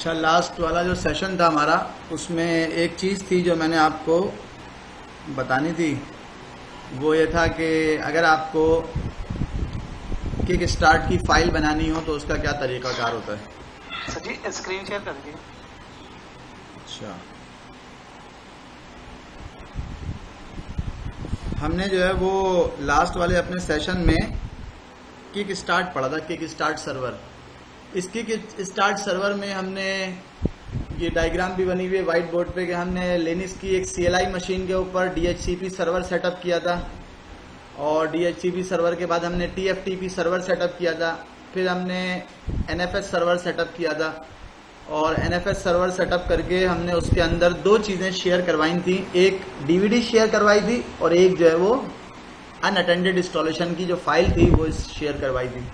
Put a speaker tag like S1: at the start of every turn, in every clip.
S1: अच्छा, लास्ट वाला जो सेशन था हमारा, उसमें एक चीज़ थी जो मैंने आपको बतानी थी। वो ये था कि अगर आपको किक स्टार्ट की फ़ाइल बनानी हो तो उसका क्या तरीक़ाकार होता है।
S2: सर जी स्क्रीन शेयर कर दीजिए।
S1: अच्छा, हमने जो है वो लास्ट वाले अपने सेशन में किक स्टार्ट पढ़ा था, किक स्टार्ट सर्वर। इस किक स्टार्ट सर्वर में हमने ये डायग्राम भी बनी हुई है वाइट बोर्ड पे कि हमने लिनक्स की एक CLI मशीन के ऊपर DHCP सर्वर सेटअप किया था, और DHCP सर्वर के बाद हमने TFTP सर्वर सेटअप किया था, फिर हमने NFS सर्वर सेटअप किया था, और NFS सर्वर सेटअप करके हमने उसके अंदर दो चीज़ें शेयर करवाई थी। एक DVD शेयर करवाई थी और एक जो है वो अनअटेंडेड इंस्टॉलेशन की जो फाइल थी वो शेयर करवाई थी।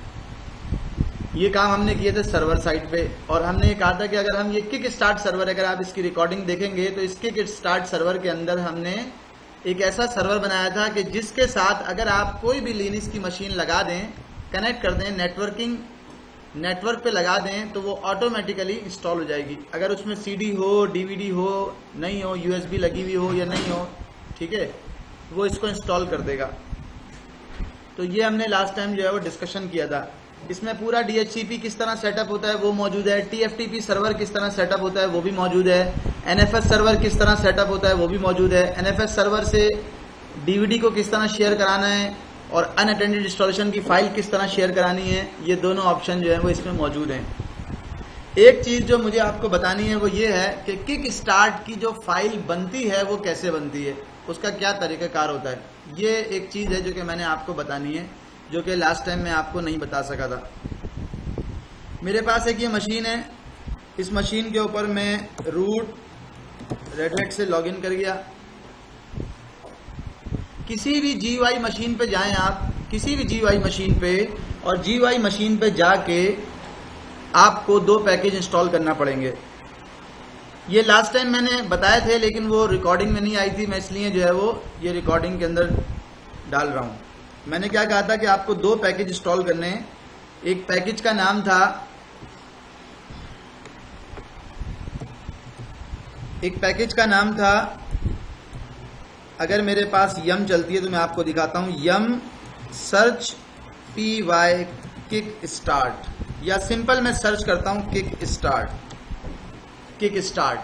S1: ये काम हमने किए थे सर्वर साइड पे, और हमने ये कहा था कि अगर हम ये किक स्टार्ट सर्वर, अगर आप इसकी रिकॉर्डिंग देखेंगे तो इस किक स्टार्ट सर्वर के अंदर हमने एक ऐसा सर्वर बनाया था कि जिसके साथ अगर आप कोई भी लिनक्स की मशीन लगा दें, कनेक्ट कर दें, नेटवर्क पे लगा दें, तो वो ऑटोमेटिकली इंस्टॉल हो जाएगी। अगर उसमें CD हो, DVD हो, नहीं हो, USB लगी हुई हो या नहीं हो, ठीक है, वो इसको इंस्टॉल कर देगा। तो ये हमने लास्ट टाइम जो है वो डिस्कशन किया था। इसमें पूरा DHCP किस तरह सेटअप होता है वो मौजूद है, TFTP सर्वर किस तरह सेटअप होता है वो भी मौजूद है, NFS सर्वर किस तरह सेटअप होता है वो भी मौजूद है, NFS सर्वर से DVD को किस तरह शेयर कराना है, और अनअटेंडेड इंस्टॉलेशन की फाइल किस तरह शेयर करानी है, ये दोनों ऑप्शन जो है वो इसमें मौजूद हैं। एक चीज़ जो मुझे आपको बतानी है वो ये है कि किक स्टार्ट की जो फाइल बनती है वो कैसे बनती है, उसका क्या तरीक़ाकार होता है। ये एक चीज़ है जो कि मैंने आपको बतानी है, जो कि लास्ट टाइम मैं आपको नहीं बता सका था। मेरे पास एक ये मशीन है, इस मशीन के ऊपर मैं रूट रेड हैट से लॉगिन कर गया। किसी भी GUI मशीन पे जाएं आप, किसी भी GUI मशीन पे, और GUI मशीन पे जाके आपको दो पैकेज इंस्टॉल करना पड़ेंगे। ये लास्ट टाइम मैंने बताए थे लेकिन वो रिकॉर्डिंग में नहीं आई थी, मैं इसलिए जो है वो ये रिकॉर्डिंग के अंदर डाल रहा हूँ। मैंने क्या कहा था कि आपको दो पैकेज इंस्टॉल करने हैं। एक पैकेज का नाम था, अगर मेरे पास यम चलती है तो मैं आपको दिखाता हूं, यम सर्च PY किक स्टार्ट, या सिंपल मैं सर्च करता हूं किक स्टार्ट।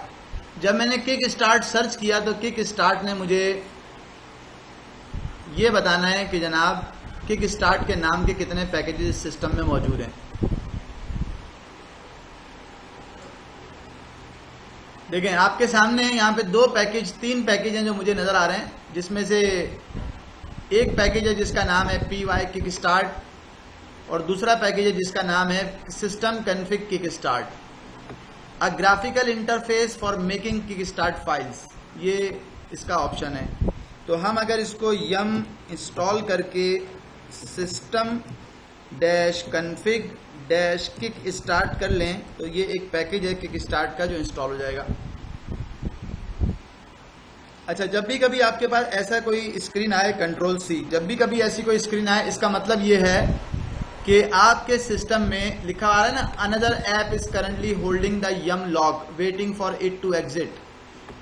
S1: जब मैंने किक स्टार्ट सर्च किया तो किक स्टार्ट ने मुझे ये बताना है कि जनाब किक स्टार्ट के नाम के कितने पैकेजेस सिस्टम में मौजूद हैं। देखें आपके सामने यहाँ पे तीन पैकेज हैं जो मुझे नज़र आ रहे हैं, जिसमें से एक पैकेज है जिसका नाम है PY किक स्टार्ट, और दूसरा पैकेज है जिसका नाम है system config kick start, a graphical interface for making kick start files, ये इसका ऑप्शन है। तो हम अगर इसको यम इंस्टॉल करके सिस्टम -config किक स्टार्ट कर लें तो ये एक पैकेज है किक स्टार्ट का जो इंस्टॉल हो जाएगा। अच्छा, जब भी कभी आपके पास ऐसा कोई स्क्रीन आए, Ctrl+C, जब भी कभी ऐसी कोई स्क्रीन आए, इसका मतलब ये है कि आपके सिस्टम में लिखा आ रहा है ना, another app is currently holding the yum lock waiting for it to exit.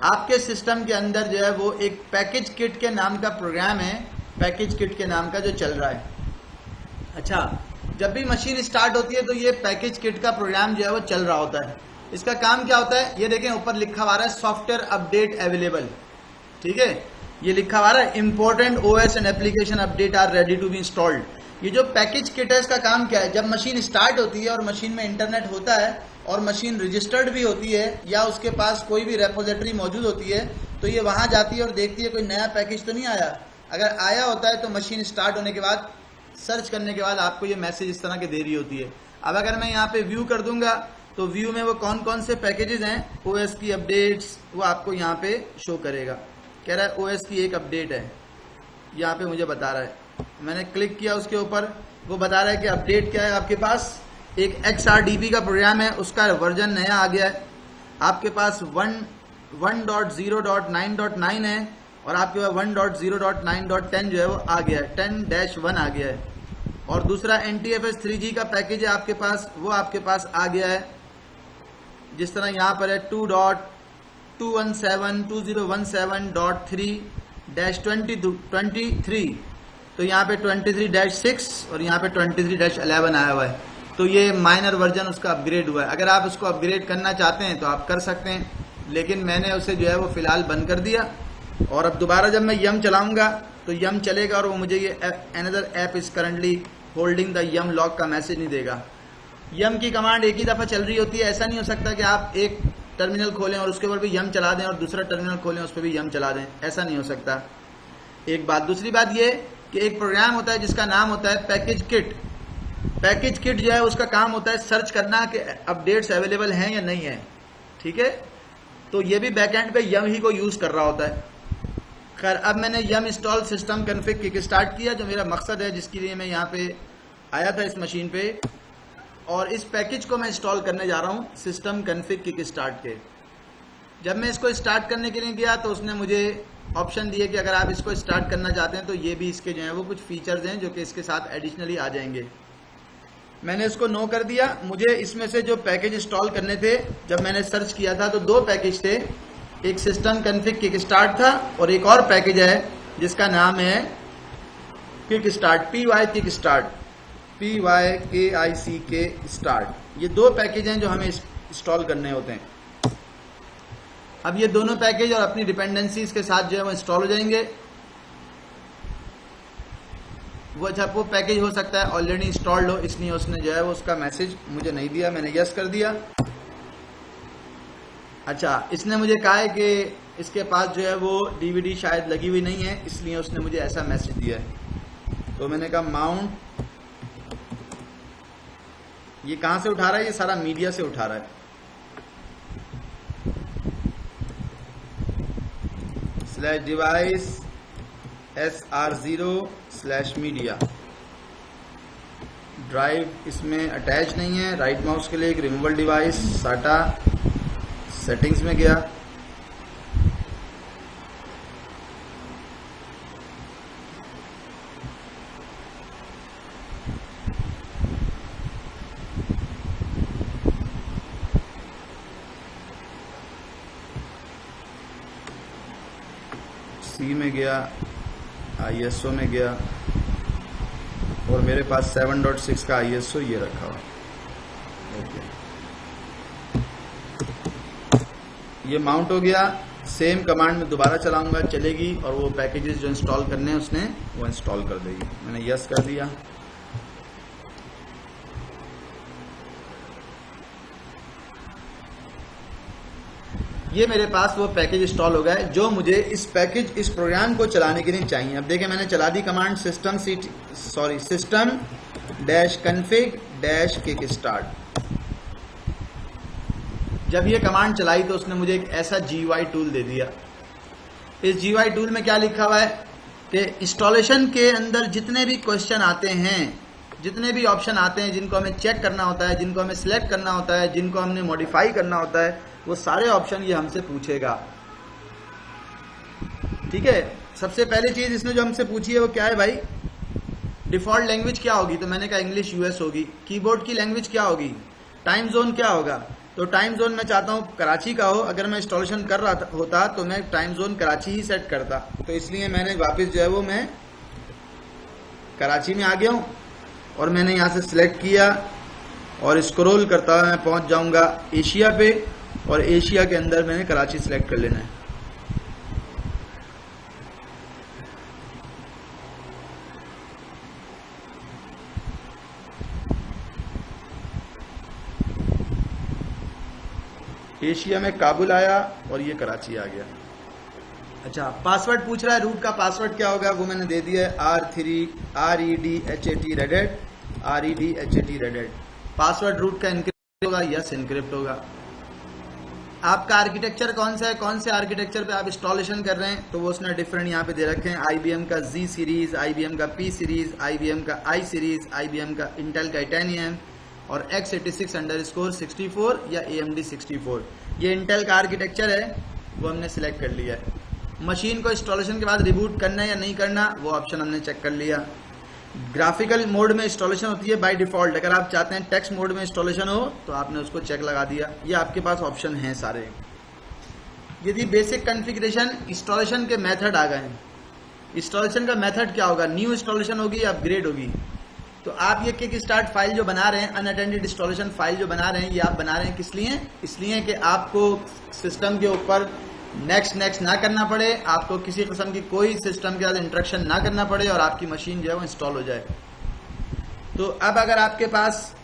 S1: आपके सिस्टम के अंदर जो है वो एक पैकेज किट के नाम का प्रोग्राम है, पैकेज किट के नाम का जो चल रहा है। अच्छा, जब भी मशीन स्टार्ट होती है तो ये पैकेज किट का प्रोग्राम जो है वो चल रहा होता है। इसका काम क्या होता है, ये देखें ऊपर लिखा हुआ है सॉफ्टवेयर अपडेट अवेलेबल, ठीक है, ये लिखा हुआ है important OS and application update are ready to be installed. ये जो पैकेज किट है इसका काम क्या है, जब मशीन स्टार्ट होती है और मशीन में इंटरनेट होता है और मशीन रजिस्टर्ड भी होती है या उसके पास कोई भी रेपोजिटरी मौजूद होती है, तो ये वहाँ जाती है और देखती है कोई नया पैकेज तो नहीं आया। अगर आया होता है तो मशीन स्टार्ट होने के बाद, सर्च करने के बाद आपको ये मैसेज इस तरह की दे रही होती है। अब अगर मैं यहाँ पे व्यू कर दूंगा तो व्यू में वो कौन कौन से पैकेजेस हैं, OS की अपडेट्स, वो आपको यहाँ पे शो करेगा। कह रहा है OS की एक अपडेट है, यहाँ पे मुझे बता रहा है। मैंने क्लिक किया उसके ऊपर, वो बता रहा है कि अपडेट क्या है आपके पास। एक XRDP का प्रोग्राम है, उसका वर्जन नया आ गया है। आपके पास 1.0.9.9 है और आपके पास 1.0.9.10 जो है वो आ गया है, 10-1 आ गया है। और दूसरा NTFS 3G का पैकेज है आपके पास, वो आपके पास आ गया है। जिस तरह यहाँ पर है 2.2017.3-23, तो यहाँ पे 23-6 और यहाँ पे 23-11 आया हुआ है। तो ये माइनर वर्जन उसका अपग्रेड हुआ है। अगर आप उसको अपग्रेड करना चाहते हैं तो आप कर सकते हैं, लेकिन मैंने उसे जो है वो फिलहाल बंद कर दिया। और अब दोबारा जब मैं यम चलाऊंगा तो यम चलेगा और वो मुझे ये another app is currently holding the yum lock का मैसेज नहीं देगा। यम की कमांड एक ही दफ़ा चल रही होती है। ऐसा नहीं हो सकता कि आप एक टर्मिनल खोलें और उसके ऊपर भी यम चला दें और दूसरा टर्मिनल खोलें उस पर भी यम चला दें, ऐसा नहीं हो सकता। एक बात। दूसरी बात ये कि एक प्रोग्राम होता है जिसका नाम होता है पैकेज किट। पैकेज किट जो है उसका काम होता है सर्च करना कि अपडेट्स अवेलेबल हैं या नहीं है, ठीक है। तो ये भी बैकएंड पे यम ही को यूज़ कर रहा होता है। खैर, अब मैंने yum install system config kickstart किया, जो मेरा मकसद है, जिसके लिए मैं यहाँ पे आया था इस मशीन पे, और इस पैकेज को मैं इंस्टॉल करने जा रहा हूँ सिस्टम कन्फिग किक स्टार्ट के। जब मैं इसको स्टार्ट करने के लिए गया तो उसने मुझे ऑप्शन दिए कि अगर आप इसको स्टार्ट करना चाहते हैं तो ये भी इसके जो है वो कुछ फीचर्स हैं जो कि इसके साथ एडिशनली आ जाएंगे। मैंने इसको नो कर दिया। मुझे इसमें से जो पैकेज इंस्टॉल करने थे, जब मैंने सर्च किया था तो 2 पैकेज थे। एक सिस्टम कन्फिग किक स्टार्ट था और एक और पैकेज है जिसका नाम है kick start, PY kick start, PYKICK start. ये 2 पैकेज हैं जो हमें इंस्टॉल करने होते हैं। अब ये दोनों पैकेज और अपनी डिपेंडेंसीज के साथ जो है वो इंस्टॉल हो जाएंगे। वो अच्छा, वो पैकेज हो सकता है ऑलरेडी इंस्टॉल्ड हो, इसलिए उसने जो है वो उसका मैसेज मुझे नहीं दिया, मैंने यस कर दिया। अच्छा, इसने मुझे कहा है कि इसके पास जो है वो DVD शायद लगी हुई नहीं है, इसलिए उसने मुझे ऐसा मैसेज दिया है। तो मैंने कहा माउंट, ये कहाँ से उठा रहा है? ये सारा मीडिया से उठा रहा है। /device SR0/media। ड्राइव इसमें अटैच नहीं है। राइट माउस के लिए एक रिमूवल डिवाइस, साटा, सेटिंग्स में गया, C में गया, ISO में गया, और मेरे पास 7.6 का ISO ये रखा हुआ। ये माउंट हो गया। सेम कमांड में दोबारा चलाऊंगा, चलेगी, और वो पैकेजेस जो इंस्टॉल करने हैं उसने वो इंस्टॉल कर देगी। मैंने यस कर दिया। ये मेरे पास वो पैकेज इंस्टॉल हो गया है जो मुझे इस प्रोग्राम को चलाने के लिए चाहिए। अब देखिए, मैंने चला दी कमांड सिस्टम -config-kick start। जब ये कमांड चलाई तो उसने मुझे एक ऐसा GUI टूल दे दिया। इस GUI टूल में क्या लिखा हुआ है कि इंस्टॉलेशन के अंदर जितने भी क्वेश्चन आते हैं, जितने भी ऑप्शन आते हैं जिनको हमें चेक करना होता है, जिनको हमें सिलेक्ट करना होता है, जिनको हमने मॉडिफाई करना होता है, वो सारे ऑप्शन ये हमसे पूछेगा। ठीक है। सबसे पहली चीज इसने जो हमसे पूछी है वो क्या है भाई? डिफॉल्ट लैंग्वेज क्या होगी? तो मैंने कहा इंग्लिश US होगी। कीबोर्ड की लैंग्वेज क्या होगी? टाइम जोन क्या होगा? तो टाइम जोन मैं चाहता हूँ कराची का हो। अगर मैं इंस्टॉलेशन कर रहा होता तो मैं टाइम जोन कराची ही सेट करता, तो इसलिए मैंने वापस जो है वो मैं कराची में आ गया हूँ और मैंने यहाँ से सिलेक्ट किया और स्क्रॉल करता हुआ मैं पहुँच जाऊँगा एशिया पे, और एशिया के अंदर मैंने कराची सिलेक्ट कर लेना है। एशिया में काबुल आया और ये कराची आ गया। अच्छा, पासवर्ड पूछ रहा है। रूट का पासवर्ड क्या होगा? वो मैंने दे दिया है REDHAT। पासवर्ड रूट का इनक्रिप्ट होगा, यस इनक्रिप्ट होगा। आपका आर्किटेक्चर कौन सा है, कौन से आर्किटेक्चर पे आप इंस्टॉलेशन कर रहे हैं, तो वो उसने डिफरेंट यहाँ पे दे रखे हैं। IBM का Z सीरीज, IBM का P सीरीज, IBM का I सीरीज, IBM का इंटेल टाइटेनियम और x86_64 या AMD 64। ये इंटेल का आर्किटेक्चर है, वो हमने सिलेक्ट कर लिया है। मशीन को इंस्टॉलेशन के बाद रिबूट करना है या नहीं करना, वो ऑप्शन हमने चेक कर लिया। ग्राफिकल मोड में इंस्टॉलेशन होती है बाय डिफॉल्ट। अगर आप चाहते हैं टेक्स्ट मोड में इंस्टॉलेशन हो तो आपने उसको चेक लगा दिया, ये आपके पास ऑप्शन हैं सारे। यदि बेसिक कॉन्फ़िगरेशन इंस्टॉलेशन के मेथड आ गए, इंस्टॉलेशन का मेथड क्या होगा, न्यू इंस्टॉलेशन होगी या अपग्रेड होगी। तो आप ये किक स्टार्ट फाइल जो बना रहे हैं, अनअटेंडेड इंस्टॉलेशन फाइल जो बना रहे हैं, ये आप बना रहे हैं किस लिए? इसलिए कि आपको सिस्टम के ऊपर नेक्स्ट ना करना पड़े, आपको किसी किस्म की कोई सिस्टम के साथ इंटरेक्शन ना करना पड़े और आपकी मशीन जो है वो इंस्टॉल हो जाए। तो अब अगर आपके पास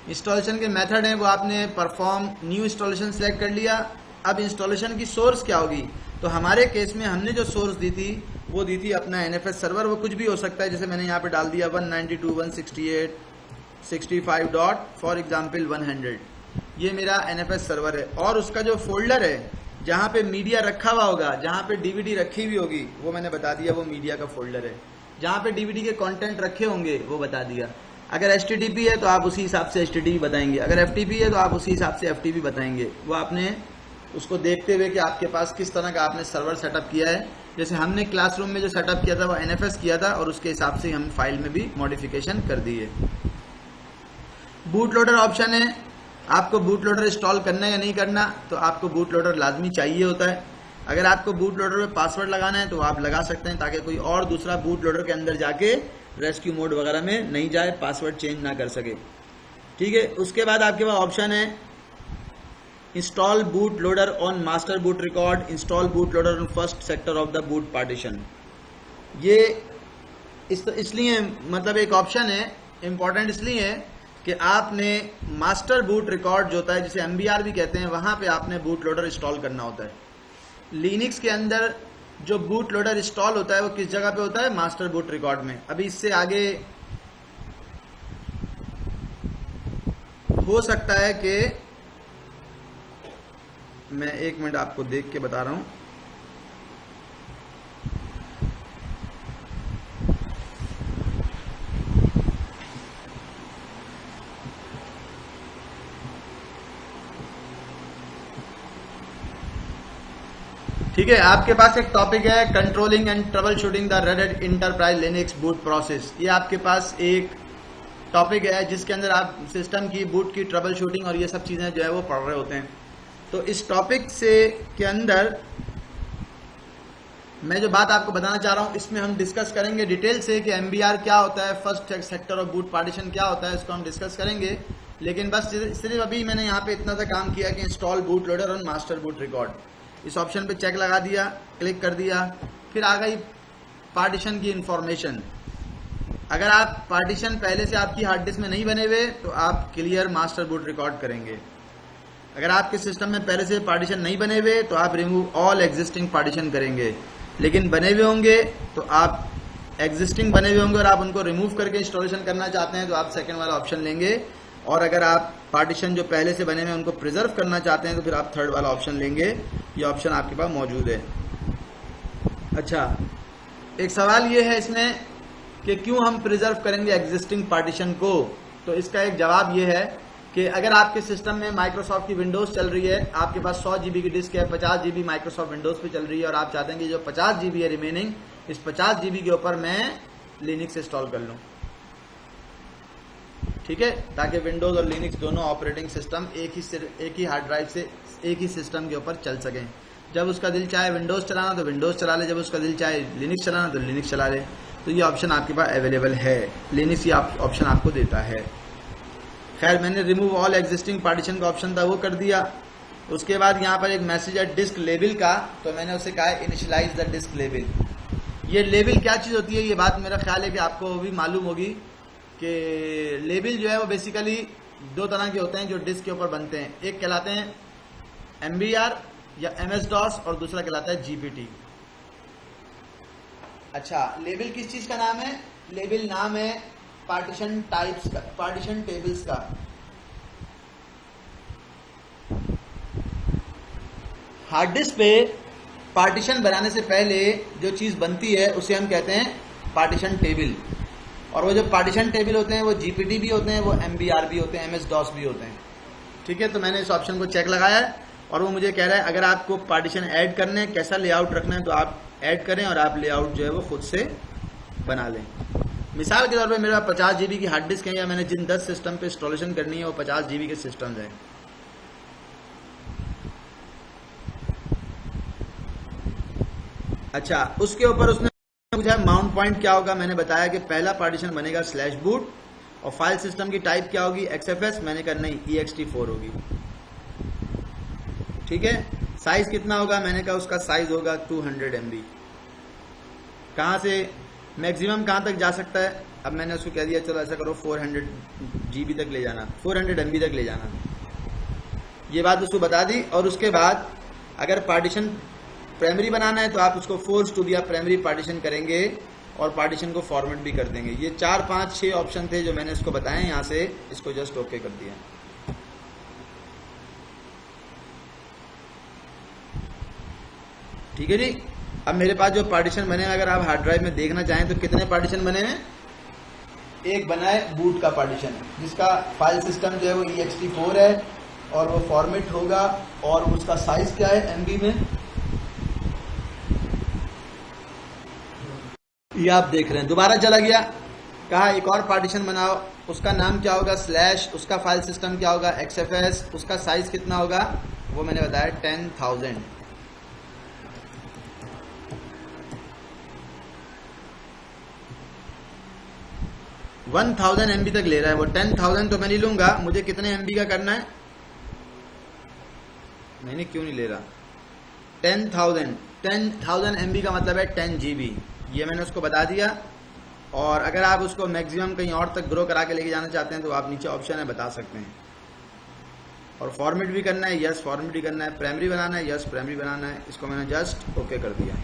S1: इंस्टॉलेशन के मेथड हैं, वो आपने परफॉर्म न्यू इंस्टॉलेशन सेलेक्ट कर लिया। अब इंस्टॉलेशन की सोर्स क्या होगी? तो हमारे केस में हमने जो सोर्स दी थी वो दी थी अपना NFS सर्वर। वो कुछ भी हो सकता है, जैसे मैंने यहाँ पे डाल दिया 192.168.65 डॉट फॉर एग्जाम्पल 100। ये मेरा NFS सर्वर है और उसका जो फोल्डर है जहाँ पे मीडिया रखा हुआ होगा, जहाँ पे DVD रखी हुई होगी, वो मैंने बता दिया, वो मीडिया का फोल्डर है। जहाँ पे DVD के कंटेंट रखे होंगे वो बता दिया। अगर HTTP है तो आप उसी हिसाब से HTTP बताएंगे, अगर FTP है तो आप उसी हिसाब से FTP बताएंगे। वो आपने उसको देखते हुए कि आपके पास किस तरह का आपने सर्वर सेटअप किया है। जैसे हमने क्लासरूम में जो सेटअप किया था वो NFS किया था और उसके हिसाब से हम फाइल में भी मॉडिफिकेशन कर दिए। बूट लोडर ऑप्शन है, आपको बूट लोडर इंस्टॉल करना है या नहीं करना। तो आपको बूट लोडर लाजमी चाहिए होता है। अगर आपको बूट लोडर में पासवर्ड लगाना है तो आप लगा सकते हैं, ताकि कोई और दूसरा बूट लोडर के अंदर जाके रेस्क्यू मोड वगैरह में नहीं जाए, पासवर्ड चेंज ना कर सके। ठीक है, उसके बाद आपके पास ऑप्शन है install boot loader on master boot record, install boot loader on first sector of the boot partition. ये इसलिए मतलब एक ऑप्शन है, इंपॉर्टेंट इसलिए है कि आपने मास्टर बूट रिकॉर्ड जो होता है, जिसे MBR भी कहते हैं, वहां पे आपने बूट लोडर इंस्टॉल करना होता है। लिनक्स के अंदर जो बूट लोडर इंस्टॉल होता है वो किस जगह पे होता है? मास्टर बूट रिकॉर्ड में। अभी इससे आगे हो सकता है कि मैं 1 मिनट आपको देख के बता रहा हूं। ठीक है, आपके पास एक टॉपिक है controlling and trouble shooting the red hat enterprise Linux boot process. ये आपके पास एक टॉपिक है जिसके अंदर आप सिस्टम की बूट की ट्रबल शूटिंग और ये सब चीजें जो है वो पढ़ रहे होते हैं। तो इस टॉपिक से के अंदर मैं जो बात आपको बताना चाह रहा हूं, इसमें हम डिस्कस करेंगे डिटेल से कि MBR क्या होता है, first sector of boot partition क्या होता है, इसको हम डिस्कस करेंगे। लेकिन बस सिर्फ अभी मैंने यहाँ पे इतना सा काम किया कि install boot loader on master boot record, इस ऑप्शन पे चेक लगा दिया, क्लिक कर दिया। फिर आ गई पार्टीशन की इंफॉर्मेशन। अगर आप पार्टीशन पहले से आपकी हार्ड डिस्क में नहीं बने हुए तो आप क्लियर मास्टर बूट रिकॉर्ड करेंगे। अगर आपके सिस्टम में पहले से पार्टीशन नहीं बने हुए तो आप रिमूव ऑल एग्जिस्टिंग पार्टीशन करेंगे। लेकिन बने हुए होंगे तो आप एग्जिस्टिंग बने हुए होंगे और आप उनको रिमूव करके इंस्टॉलेशन करना चाहते हैं तो आप सेकंड वाला ऑप्शन लेंगे। और अगर आप पार्टीशन जो पहले से बने हुए हैं उनको प्रिजर्व करना चाहते हैं तो फिर आप थर्ड वाला ऑप्शन लेंगे। ये ऑप्शन आपके पास मौजूद है। अच्छा, एक सवाल ये है इसमें कि क्यों हम प्रिजर्व करेंगे एग्जिस्टिंग पार्टीशन को। तो इसका एक जवाब ये है कि अगर आपके सिस्टम में माइक्रोसॉफ्ट की विंडोज चल रही है, आपके पास 100 GB की डिस्क है, 50 GB माइक्रोसॉफ्ट विंडोज पे चल रही है और आप चाहते हैं कि जो 50 GB है रिमेनिंग, इस 50 GB के ऊपर मैं लिनक्स इंस्टॉल कर लूं। ठीक है, ताकि विंडोज और लिनक्स दोनों ऑपरेटिंग सिस्टम एक ही हार्ड ड्राइव से एक ही सिस्टम के ऊपर चल सकें। जब उसका दिल चाहे विंडोज चलाना तो विंडोज चला ले, जब उसका दिल चाहे लिनक्स चलाना तो लिनक्स चला ले। तो ये ऑप्शन आपके पास अवेलेबल है, लिनक्स ये ऑप्शन आपको देता है। खैर, मैंने रिमूव ऑल एग्जिस्टिंग पार्टीशन का ऑप्शन था वो कर दिया। उसके बाद यहाँ पर एक मैसेज है डिस्क लेबल का, तो मैंने उसे कहा इनिशियलाइज द डिस्क लेबल। ये लेबल क्या चीज़ होती है, ये बात मेरा ख्याल है कि आपको भी मालूम होगी कि लेबल जो है वो बेसिकली दो तरह के होते हैं जो डिस्क के ऊपर बनते हैं। एक कहलाते हैं MBR या MS-DOS और दूसरा कहलाता है GPT। अच्छा, लेबल किस चीज का नाम है? लेबल नाम है पार्टीशन टाइप्स का, पार्टीशन टेबल्स का। हार्ड डिस्क पे पार्टीशन बनाने से पहले जो चीज बनती है उसे हम कहते हैं पार्टीशन टेबल। और वो जो पार्टीशन टेबल होते हैं वो GPT भी होते हैं, वो MBR भी होते हैं, MS-DOS भी होते हैं। ठीक है, तो मैंने इस ऑप्शन को चेक लगाया है और वो मुझे कह रहा है अगर आपको पार्टीशन ऐड करने हैं, कैसा लेआउट रखना है तो आप ऐड करें और आप लेआउट जो है वो खुद से बना लें। मिसाल के तौर पे मेरे पास 50 GB की हार्ड डिस्क है, या मैंने जिन 10 सिस्टम पे इंस्टॉलेशन करनी है वो 50 GB के सिस्टम है। अच्छा, उसके ऊपर उसने पूछा माउंट पॉइंट क्या होगा। मैंने बताया कि पहला पार्टीशन बनेगा /boot, और फाइल सिस्टम की टाइप क्या होगी, XFS। मैंने कहा नहीं, ext4 होगी। ठीक है। साइज कितना होगा, मैंने कहा उसका साइज होगा 200 MB। कहाँ से मैक्सिमम कहाँ तक जा सकता है, अब मैंने उसको कह दिया चलो ऐसा करो 400 GB तक ले जाना, 400 MB तक ले जाना। ये बात उसको बता दी। और उसके बाद अगर पार्टीशन प्राइमरी बनाना है तो आप उसको फोर्स टू दिया प्राइमरी पार्टीशन करेंगे और पार्टीशन को फॉर्मेट भी कर देंगे। ये 4 5 6 ऑप्शन थे जो मैंने इसको बताए, यहाँ से इसको जस्ट ओके कर दिया। ठीक है जी। अब मेरे पास जो पार्टीशन बने हैं, अगर आप हार्ड ड्राइव में देखना चाहें तो कितने पार्टीशन बने हैं। एक बना है बूट का पार्टीशन, जिसका फाइल सिस्टम जो है वो ext4 है और वो फॉर्मेट होगा, और उसका साइज क्या है MB में, ये आप देख रहे हैं। दोबारा चला गया, कहा एक और पार्टीशन बनाओ, उसका नाम क्या होगा /, उसका फाइल सिस्टम क्या होगा XFS, उसका साइज कितना होगा वो मैंने बताया 10,000। $1,000 MB तक ले रहा है वो। 10,000 तो मैं नहीं लूंगा, मुझे कितने MB का करना है, मैंने क्यों नहीं ले रहा। 10,000 MB का मतलब है 10 GB। ये मैंने उसको बता दिया। और अगर आप उसको मैक्सिमम कहीं और तक ग्रो करा के लेके जाना चाहते हैं तो आप नीचे ऑप्शन है बता सकते हैं। और फॉर्मेट भी करना है, यस फॉर्मेट भी करना है। प्राइमरी बनाना है, यस प्राइमरी बनाना है। इसको मैंने जस्ट ओके कर दिया।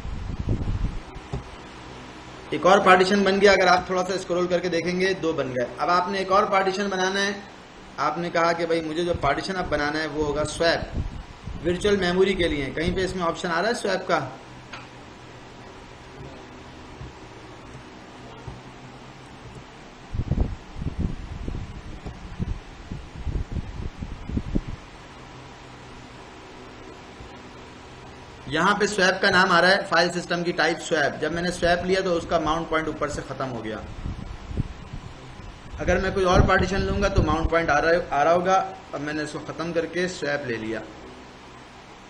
S1: एक और पार्टीशन बन गया। अगर आप थोड़ा सा स्क्रॉल करके देखेंगे 2 बन गए। अब आपने एक और पार्टीशन बनाना है। आपने कहा कि भाई मुझे जो पार्टीशन अब बनाना है वो होगा स्वैप, वर्चुअल मेमोरी के लिए। कहीं पे इसमें ऑप्शन आ रहा है स्वैप का, यहाँ पे स्वैप का नाम आ रहा है, फाइल सिस्टम की टाइप स्वैप। जब मैंने स्वैप लिया तो उसका माउंट पॉइंट ऊपर से खत्म हो गया। अगर मैं कोई और पार्टीशन लूंगा तो माउंट पॉइंट आ रहा होगा। अब मैंने इसको खत्म करके स्वैप ले लिया,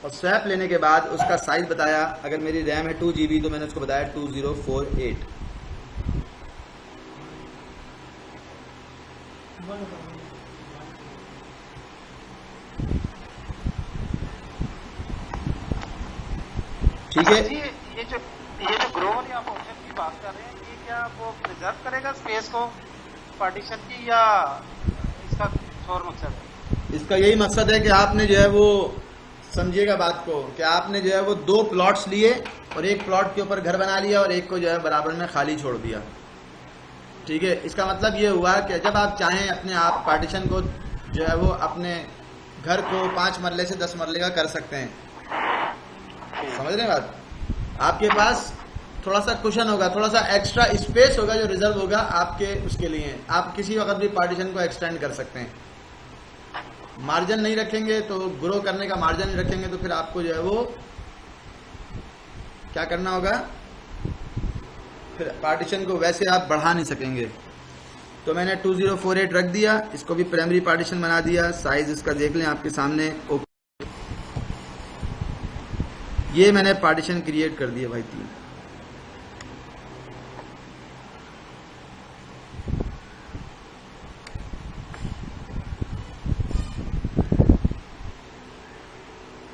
S1: और स्वैप लेने के बाद उसका साइज बताया। अगर मेरी रैम है 2 GB तो मैंने उसको बताया 2048। ठीक है।
S2: ये जो ग्रो वाली आप ऑप्शन की बात कर रहे हैं, ये क्या वो प्रिजर्व करेगा स्पेस को पार्टीशन की, या इसका और मकसद है?
S1: इसका यही मकसद है कि आपने जो है वो समझिएगा बात को, कि आपने जो है वो 2 प्लॉट्स लिए और एक प्लॉट के ऊपर घर बना लिया और एक को जो है बराबर में खाली छोड़ दिया। ठीक है। इसका मतलब ये हुआ कि जब आप चाहें अपने आप पार्टीशन को जो है वो अपने घर को 5 मरले से 10 मरले का कर सकते हैं। समझ रहे हैं बात। आपके पास थोड़ा सा कुशन होगा, थोड़ा सा एक्स्ट्रा स्पेस होगा जो रिजर्व होगा आपके उसके लिए। आप किसी वक्त भी पार्टीशन को एक्सटेंड कर सकते हैं। मार्जिन नहीं रखेंगे तो, ग्रो करने का मार्जिन नहीं रखेंगे तो फिर आपको जो है वो क्या करना होगा, फिर पार्टीशन को वैसे आप बढ़ा नहीं सकेंगे। तो मैंने 2048 रख दिया, इसको भी प्राइमरी पार्टीशन बना दिया। साइज इसका देख लें आपके सामने। ये मैंने पार्टीशन क्रिएट कर दिया भाई 3।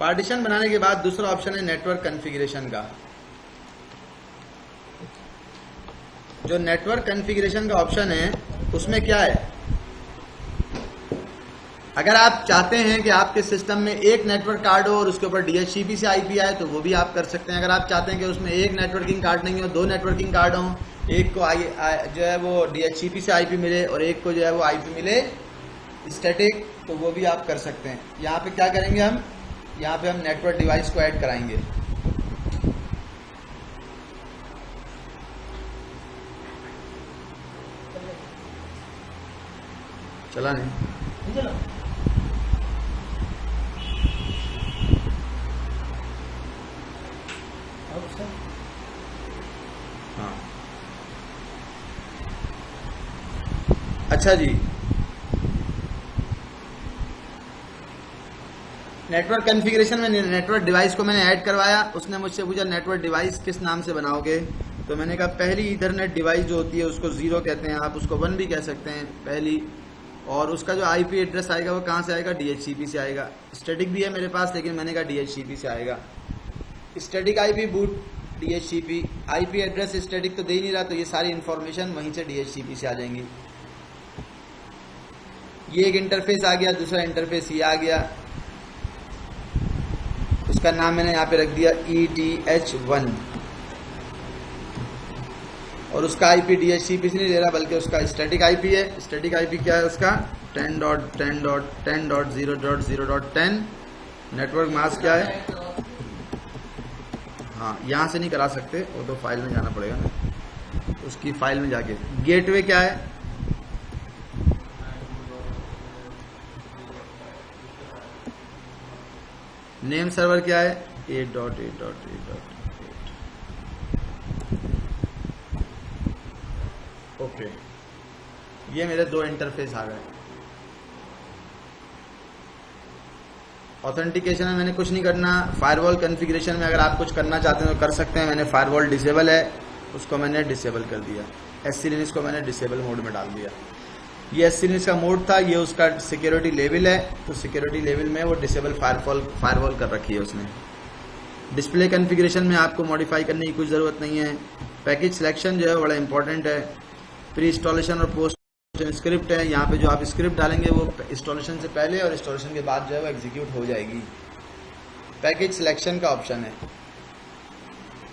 S1: पार्टीशन बनाने के बाद दूसरा ऑप्शन है नेटवर्क कॉन्फ़िगरेशन का। जो नेटवर्क कॉन्फ़िगरेशन का ऑप्शन है उसमें क्या है, अगर आप चाहते हैं कि आपके सिस्टम में एक नेटवर्क कार्ड हो और उसके ऊपर DHCP से IP आए तो वो भी आप कर सकते हैं। अगर आप चाहते हैं कि उसमें एक नेटवर्किंग कार्ड नहीं हो, 2 नेटवर्किंग कार्ड हों, एक को जो है वो DHCP से IP मिले और एक को जो है वो IP मिले स्टैटिक, तो वो भी आप कर सकते हैं। यहाँ पे क्या करेंगे हम, यहाँ पे हम नेटवर्क डिवाइस को ऐड कराएंगे। चला नहीं, हाँ अच्छा जी, नेटवर्क कॉन्फ़िगरेशन में नेटवर्क डिवाइस को मैंने ऐड करवाया। उसने मुझसे पूछा नेटवर्क डिवाइस किस नाम से बनाओगे, तो मैंने कहा पहली ईथरनेट डिवाइस जो होती है उसको 0 कहते हैं, आप उसको 1 भी कह सकते हैं पहली, और उसका जो आईपी एड्रेस आएगा वो कहाँ से आएगा, डीएचसीपी से आएगा। स्टैटिक भी है मेरे पास लेकिन मैंने कहा डीएचसीपी से आएगा। Static IP boot DHCP, IP address static तो दे ही नहीं रहा, तो ये सारी इन्फॉर्मेशन वहीं से डीएचसीपी से आ जाएंगी। ये एक इंटरफेस आ गया, दूसरा इंटरफेस ये आ गया, उसका नाम मैंने यहाँ पे रख दिया ETH1, और उसका आईपी डीएचसीपी से नहीं ले रहा बल्कि उसका स्टैटिक आईपी है। स्टैटिक आईपी क्या है उसका, 10.10.10.0.0.10। नेटवर्क मास्क क्या है, हाँ यहाँ से नहीं करा सकते, वो तो फाइल में जाना पड़ेगा ना, उसकी फाइल में जाके। गेटवे क्या है, नेम सर्वर क्या है, 8.8.8.8। ओके, ये मेरे 2 इंटरफेस आ गए। ऑथेंटिकेशन में मैंने कुछ नहीं करना। फायरवॉल कॉन्फ़िगरेशन में अगर आप कुछ करना चाहते हैं तो कर सकते हैं। मैंने फायरवॉल डिसेबल है, उसको मैंने डिसेबल कर दिया। SC लिनक्स को मैंने डिसेबल मोड में डाल दिया। ये SC लिनक्स का मोड था, ये उसका सिक्योरिटी लेवल है, तो सिक्योरिटी लेवल में वो डिसेबल फायरवॉल कर रखी है उसने। डिस्प्ले कॉन्फ़िगरेशन में आपको मॉडिफाई करने की कुछ ज़रूरत नहीं है। पैकेज सिलेक्शन जो है बड़ा इंपॉर्टेंट है। प्री इंस्टॉलेशन और पोस्ट स्क्रिप्ट है, यहाँ पे जो आप स्क्रिप्ट डालेंगे वो इंस्टॉलेशन से पहले और इंस्टॉलेशन के बाद जो है वो एग्जीक्यूट हो जाएगी। पैकेज सिलेक्शन का ऑप्शन है।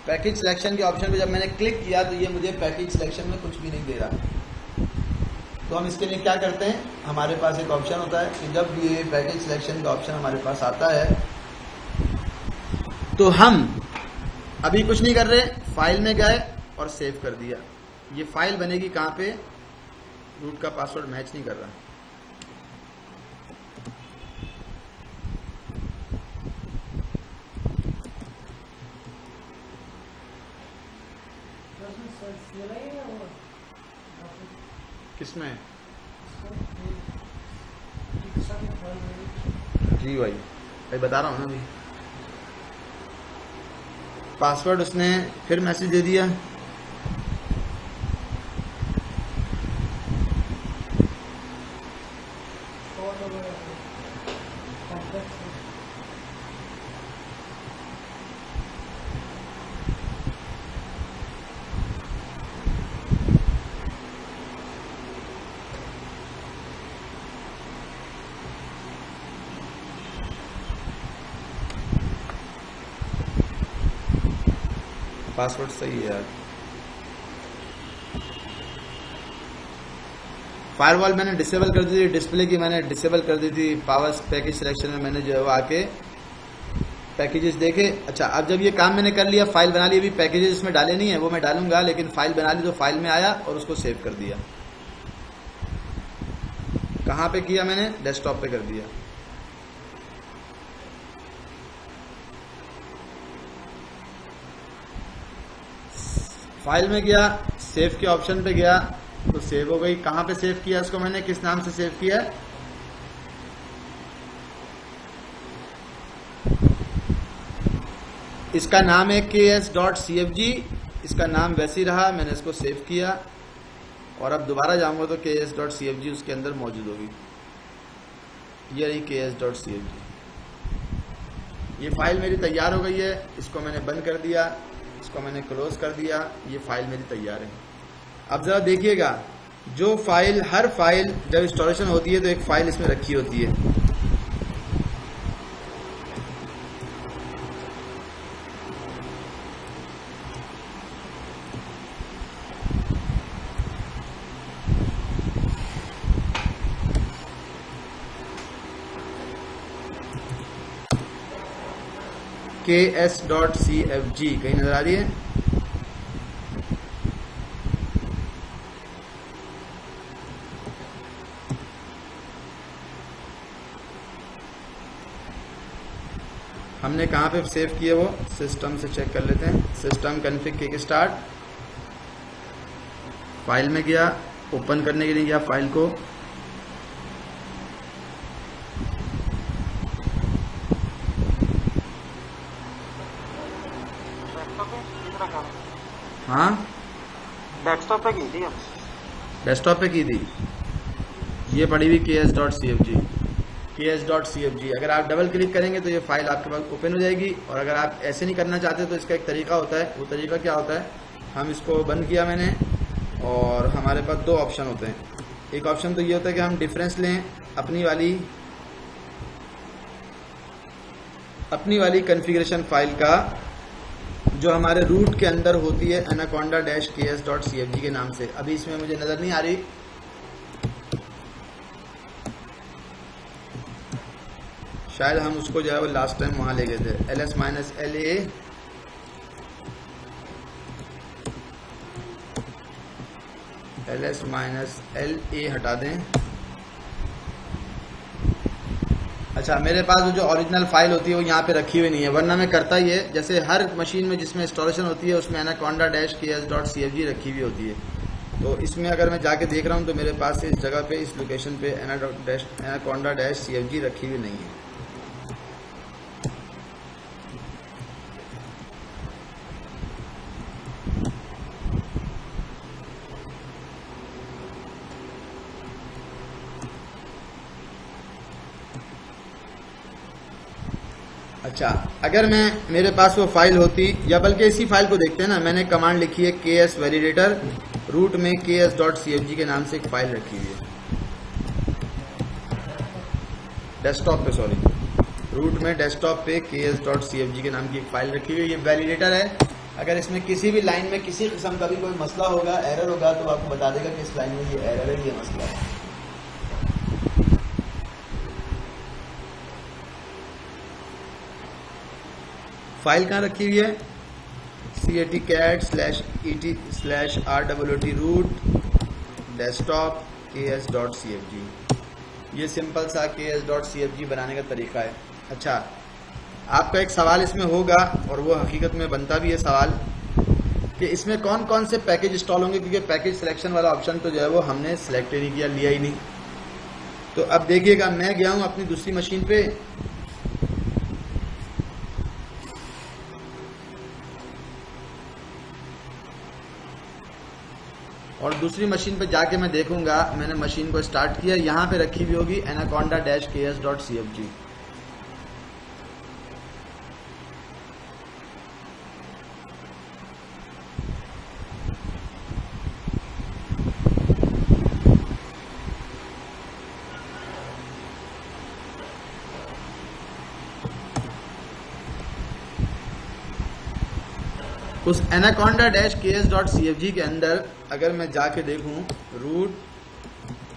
S1: पैकेज सिलेक्शन के ऑप्शन पे जब मैंने क्लिक किया तो ये मुझे पैकेज सिलेक्शन में कुछ भी नहीं दे रहा। तो हम इसके लिए क्या करते हैं, हमारे पास एक ऑप्शन होता है कि जब ये पैकेज सिलेक्शन का ऑप्शन हमारे पास आता है तो हम अभी कुछ नहीं कर रहे, फाइल में गए और सेव कर दिया। ये फाइल बनेगी कहाँ पे, रूट का पासवर्ड मैच नहीं कर रहा। किसमें जी भाई बता रहा हूँ ना, अभी पासवर्ड उसने फिर मैसेज दे दिया। पासवर्ड सही है यार। फायरवॉल मैंने डिसेबल कर दी थी, डिस्प्ले की मैंने डिसेबल कर दी थी। पावर पैकेज सिलेक्शन में मैंने जो है वो आके पैकेजेस देखे। अच्छा, अब जब ये काम मैंने कर लिया, फाइल बना ली, अभी पैकेजेस इसमें डाले नहीं है, वो मैं डालूंगा, लेकिन फाइल बना ली तो फाइल में आया और उसको सेव कर दिया। कहाँ पे किया मैंने, डेस्कटॉप पे कर दिया। फाइल में गया, सेव के ऑप्शन पे गया तो सेव हो गई। कहाँ पे सेव किया इसको मैंने, किस नाम से सेव किया, इसका नाम है ks.cfg, इसका नाम वैसे ही रहा, मैंने इसको सेव किया और अब दोबारा जाऊंगा तो ks.cfg उसके अंदर मौजूद होगी। ये रही ks.cfg। ये फाइल मेरी तैयार हो गई है, इसको मैंने बंद कर दिया, इसको मैंने क्लोज कर दिया, ये फाइल मेरी तैयार है। अब जरा देखिएगा, जो फाइल, हर फाइल जब इंस्टॉलेशन होती है तो एक फाइल इसमें रखी होती है। ks.cfg कहीं नजर आ रही है? हमने कहाँ पे सेव किए, वो सिस्टम से चेक कर लेते हैं। System config kick start, file में गया, ओपन करने के लिए गया फाइल को, हाँ
S2: डेस्कटॉप पे की थी हम।
S1: डेस्कटॉप पे की थी, ये पड़ी हुई ks.cfg। ks.cfg अगर आप डबल क्लिक करेंगे तो ये फाइल आपके पास ओपन हो जाएगी। और अगर आप ऐसे नहीं करना चाहते तो इसका एक तरीका होता है। वो तरीका क्या होता है, हम इसको बंद किया मैंने और हमारे पास दो ऑप्शन होते हैं। एक ऑप्शन तो ये होता है कि हम डिफरेंस लें अपनी वाली कॉन्फ़िगरेशन फाइल का, जो हमारे रूट के अंदर होती है anaconda-ks.cfg के नाम से। अभी इसमें मुझे नज़र नहीं आ रही, शायद हम उसको जो है वो लास्ट टाइम वहाँ ले गए थे। ls-la हटा दें। अच्छा, मेरे पास जो ओरिजिनल फाइल होती है वो यहाँ पे रखी हुई नहीं है, वरना मैं करता ही है। जैसे हर मशीन में जिसमें इंस्टॉलेशन होती है उसमें anaconda-ks.cfg रखी हुई होती है। तो इसमें अगर मैं जाके देख रहा हूँ तो मेरे पास इस जगह पे, इस लोकेशन पे anaconda-cfg रखी हुई नहीं है। अच्छा, अगर मेरे पास वो फाइल होती, या बल्कि इसी फाइल को देखते हैं ना, मैंने कमांड लिखी है ks वैलिडेटर, रूट में ks.cfg के नाम से एक फाइल रखी हुई है डेस्कटॉप पे, सॉरी, रूट में डेस्कटॉप पे ks.cfg के नाम की एक फाइल रखी हुई है। ये वैलिडेटर है। अगर इसमें किसी भी लाइन में किसी किस्म का भी कोई मसला होगा, एरर होगा, तो आपको बता देगा कि इस लाइन में ये एरर है, ये मसला है। फाइल कहाँ रखी हुई है, cat/et/rwt root desktop ks.cfg। ये सिंपल सा ks.cfg बनाने का तरीका है। अच्छा, आपका एक सवाल इसमें होगा, और वो हकीकत में बनता भी है सवाल, कि इसमें कौन कौन से पैकेज इंस्टॉल होंगे, क्योंकि पैकेज सिलेक्शन वाला ऑप्शन तो जो है वो हमने सेलेक्ट ही नहीं किया, लिया ही नहीं। तो अब देखिएगा, मैं गया हूँ अपनी दूसरी मशीन पे, और दूसरी मशीन पे जाके मैं देखूंगा, मैंने मशीन को स्टार्ट किया, यहाँ पे रखी हुई होगी anaconda-ks.cfg। उस anaconda-ks.cfg के अंदर अगर मैं जाके देखूं, रूट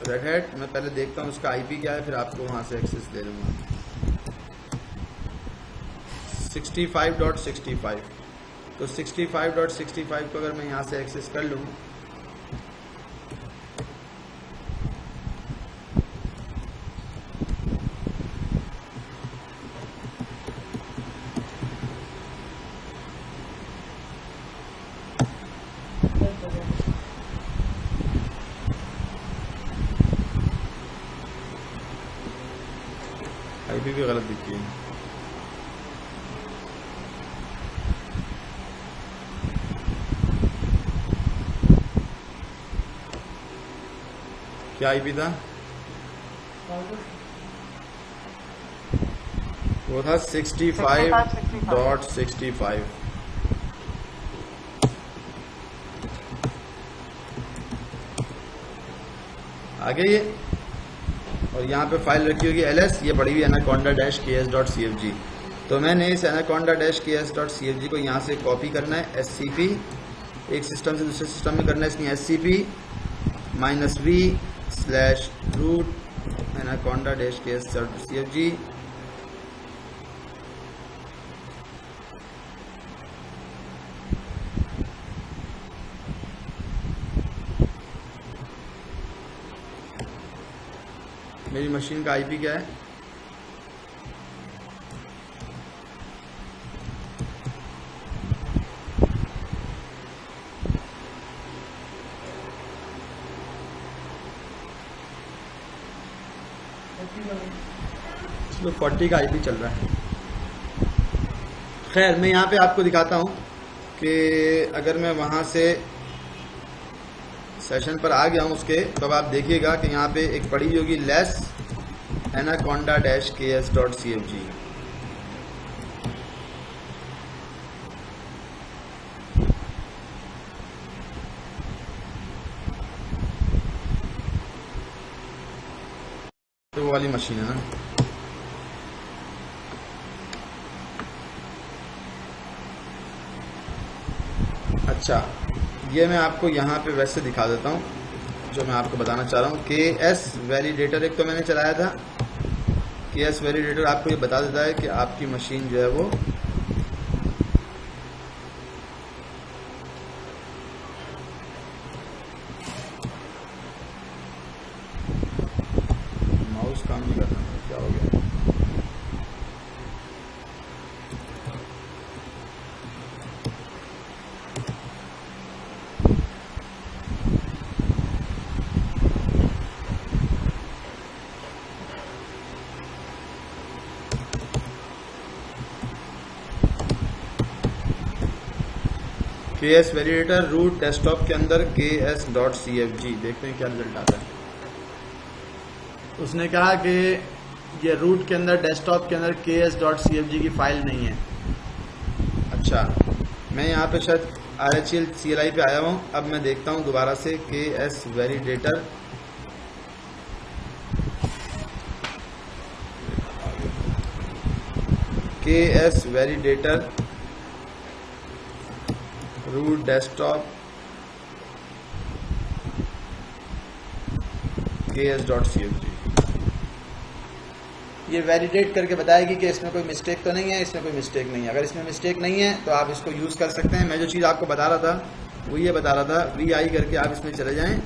S1: रेड हैट, मैं पहले देखता हूं उसका आईपी क्या है, फिर आपको वहां से एक्सेस दे दूंगा। 65.65, तो 65.65 को अगर मैं यहां से एक्सेस कर लूं, आईपी भी गलत दिखती है। क्या आईपी था, वो था 65.65। आगे ये, और यहाँ पे फाइल रखी होगी ls, ये पड़ी हुई anaconda-ks.cfg। तो मैंने इस anaconda-ks.cfg को यहाँ से कॉपी करना है, scp, एक सिस्टम से दूसरे सिस्टम में करना है, इसमें scp-v/root anaconda-ks.cfg। मेरी मशीन का आईपी क्या है, चलो 40 का आईपी चल रहा है। खैर मैं यहाँ पे आपको दिखाता हूँ कि अगर मैं वहाँ से सेशन पर आ गया हूँ उसके, तो अब आप देखिएगा कि यहाँ पे एक पड़ी होगी लेस anaconda-ks.cfg। तो वो वाली मशीन है ना। अच्छा, ये मैं आपको यहाँ पे वैसे दिखा देता हूँ जो मैं आपको बताना चाह रहा हूँ। KS वैलिडेटर एक तो मैंने चलाया था। KS वैलिडेटर आपको ये बता देता है कि आपकी मशीन जो है वो माउस काम नहीं कर रहा, क्या हो गया? KS वैलिडेटर रूट डेस्कटॉप के अंदर ks.cfg, देखते हैं क्या रिजल्ट आता है। उसने कहा कि ये रूट के अंदर डेस्कटॉप के अंदर ks.cfg की फाइल नहीं है। अच्छा, मैं यहाँ पे शायद RHEL CLI पे आया हूँ। अब मैं देखता हूँ दोबारा से KS validator, KS validator root desktop ks.cfg। ये वैलिडेट करके बताएगी कि इसमें कोई मिस्टेक तो नहीं है, इसमें कोई मिस्टेक नहीं है। अगर इसमें मिस्टेक नहीं है तो आप इसको यूज़ कर सकते हैं। मैं जो चीज़ आपको बता रहा था वो ये बता रहा था, VI करके आप इसमें चले जाएं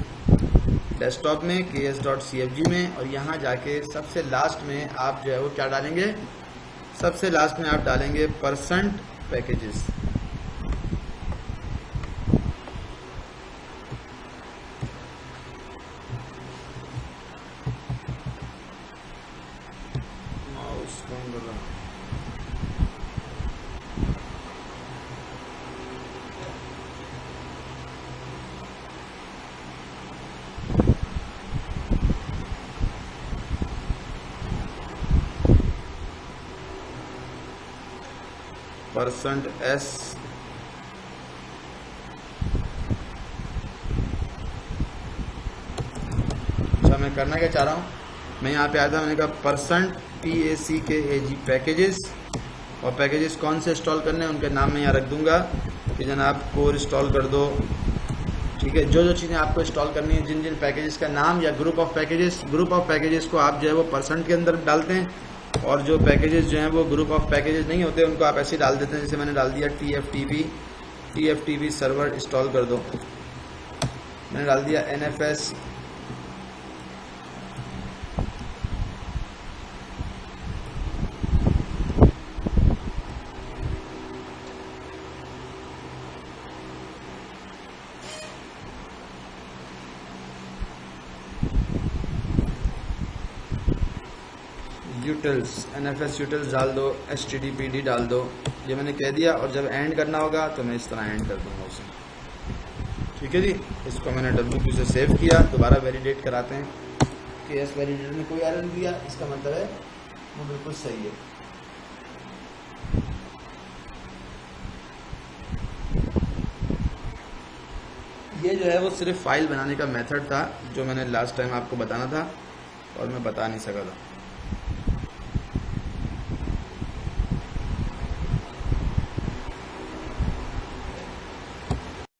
S1: डेस्कटॉप में ks.cfg में, और यहाँ जाके सबसे लास्ट में आप जो है वो क्या डालेंगे, सबसे लास्ट में आप डालेंगे %पैकेजेस। %s अच्छा, मैं करना क्या चाह रहा हूँ, मैं यहाँ पे आया था, मैंने कहा %PACKAG पैकेजेस, और पैकेजेस कौन से इंस्टॉल करने हैं उनके नाम मैं यहाँ रख दूंगा कि जनाब कोर इंस्टॉल कर दो। ठीक है, जो जो चीज़ें आपको इंस्टॉल करनी है, जिन जिन पैकेजेस का नाम या ग्रुप ऑफ पैकेजेस को आप जो है वो % के अंदर डालते हैं, और जो पैकेजेस जो हैं वो ग्रुप ऑफ पैकेजेस नहीं होते उनको आप ऐसे ही डाल देते हैं। जैसे मैंने डाल दिया TFTP सर्वर इंस्टॉल कर दो, मैंने डाल दिया NFS यूटिल्स, NFS यूटिल्स डाल दो, HTTPD डाल दो। ये मैंने कह दिया, और जब एंड करना होगा तो मैं इस तरह एंड कर दूंगा उसे। ठीक है जी, इसको मैंने WQ से सेव किया। दोबारा वैलिडेट कराते हैं। KS वैलिडेटर ने कोई एरर नहीं दिया, इसका मतलब है वो बिल्कुल सही है। ये जो है वो सिर्फ फाइल बनाने का मेथड था जो मैंने लास्ट टाइम आपको बताना था और मैं बता नहीं सका था।